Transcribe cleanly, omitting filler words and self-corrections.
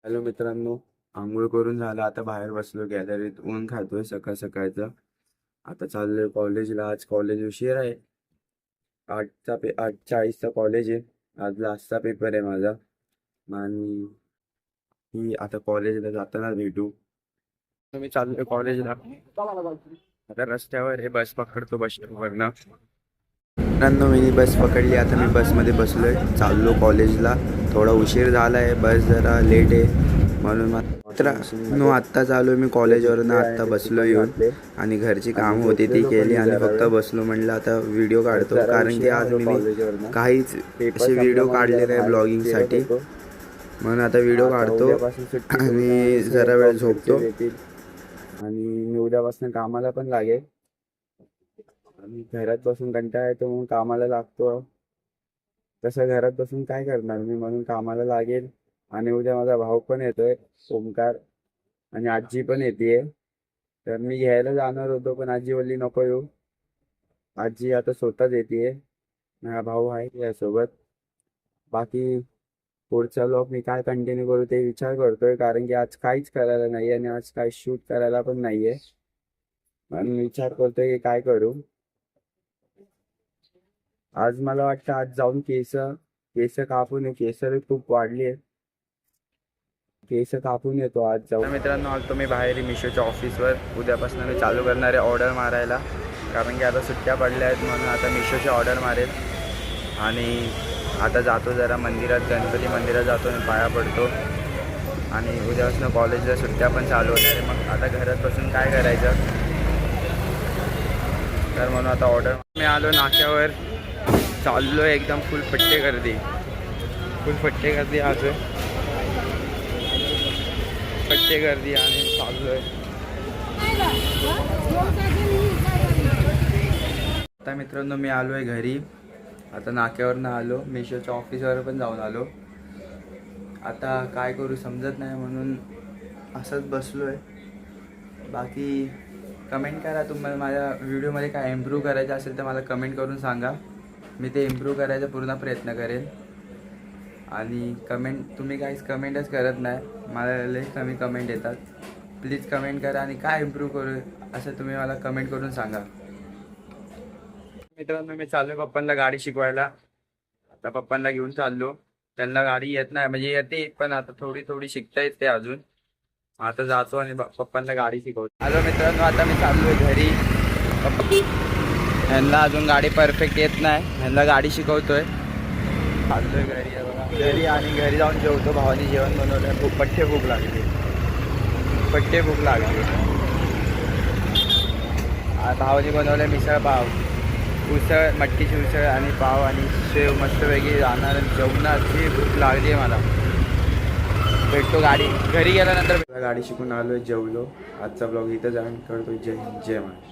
Hello मित्रांनो, आंघोळ करून झालं. आता बाहेर बसलो गॅलरीत, ऊन खातोय सकाळचं. आता चाललोय कॉलेजला. आज कॉलेज उशीर आहे. 8:40चा कॉलेज आहे. आज लास्टचा पेपर आहे माझा. आणि मी आता कॉलेजला जाताना भेटू. मी चाललोय कॉलेजला. आता रस्त्यावर हे बस पकडतो बस स्टॉपवरनं. मित्रांनो, मी बस पकडली. आता मी बसमध्ये बसलोय, चाललो कॉलेजला. थोडा उशीर झाला आहे, बस जरा लेट आहे म्हणून. मित्रांनो, आत्ताच आलो मी कॉलेजवरून. आत्ता बसलो येऊन आणि घरची कामं होती ती केली आणि फक्त बसलो. म्हणलं आता व्हिडिओ काढतो, कारण की आज मी काहीच असे व्हिडिओ काढले नाही ब्लॉगिंगसाठी, म्हणून आता व्हिडिओ काढतो आणि जरा वेळ झोपतो. आणि मी उद्यापासून कामाला पण लागेल. आणि घरात बसून कंटाळा येतो म्हणून कामाला लागतो. तसं घरात बसून काय करणार मी, म्हणून कामाला लागेल. आणि उद्या माझा भाऊ पण येतोय, ओमकार, आणि आजी पण येते. तर मी घ्यायला जाणार होतो, पण आजी बोलली नको येऊ. आजी आता स्वतःच येते. माझा भाऊ आहे त्यासोबत. बाकी पुढचा ब्लॉग मी काय कंटिन्यू करू ते विचार करतोय, कारण की आज काहीच करायला नाही आणि आज काही शूट करायला पण नाहीये. म्हणून विचार करतोय की काय करू. आज मला वाटतं आज जाऊन केस कापून केस खूप वाढली आहे. केस कापून येतो आज जाऊन. मित्रांनो, आलो मी बाहेर मिशोच्या ऑफिसवर. उद्यापासून मी चालू करणार आहे ऑर्डर मारायला, कारण की आता सुट्ट्या पडल्या आहेत. म्हणून आता मिशोची ऑर्डर मारेल. आणि आता जातो जरा मंदिरात, गणपती मंदिरात जातो आणि पाया पडतो. आणि उद्यापासून कॉलेजला सुट्ट्या पण चालू होणार आहे. मग आता घरात बसून काय करायचं, तर म्हणून आता ऑर्डर. मी आलो नाक्यावर, चाललो एकदम फुल फट्टे गर्दी आज फट्टे गर्दी आणि चाललोय. आता मित्रांनो, मी आलोय घरी. आता नाक्यावरनं आलो, मिशोच्या ऑफिसवर पण जाऊन आलो. आता काय करू समजत नाही, म्हणून असंच बसलोय. बाकी कमेंट करा, तुम्हाला माझ्या व्हिडिओमध्ये काय इम्प्रूव्ह करायचं असेल तर मला कमेंट करून सांगा. मी ते इम्प्रूव्ह करायचा पूर्ण प्रयत्न करेन. आणि तुम्ही काहीच कमेंटच करत नाही, मला लई कमी कमेंट येतात. प्लीज कमेंट करा आणि काय इम्प्रूव्ह करू असं तुम्ही मला कमेंट करून सांगा. मित्रांनो, मी चाललो पप्पांना गाडी शिकवायला. आता पप्पांना घेऊन चाललो. त्यांना गाडी येत नाही, म्हणजे येते पण आता थोडी शिकता येते अजून. आता जातो आणि पप्पांना गाडी शिकवतो. हॅलो मित्रांनो, आता मी चाललोय घरी. ह्यांना अजून गाडी परफेक्ट येत नाही, ह्यांना गाडी शिकवतोय. चाललोय घरी बघा, घरी. आणि घरी जाऊन जेवतो. भावानी जेवण बनवलं, खूप पट्टे भूक लागली. भावानी बनवलं मिसळ पाव, उसळ, मटकीची उसळ आणि पाव आणि शेव मस्तपैकी जाणार. जेवणाची भूक लागली आहे मला. भेटतो घरी गेल्यानंतर. गाडी शिकून आलोय, जेवलो. आजचा ब्लॉग इथं जॉईन करतो. जय महाराष्ट्र.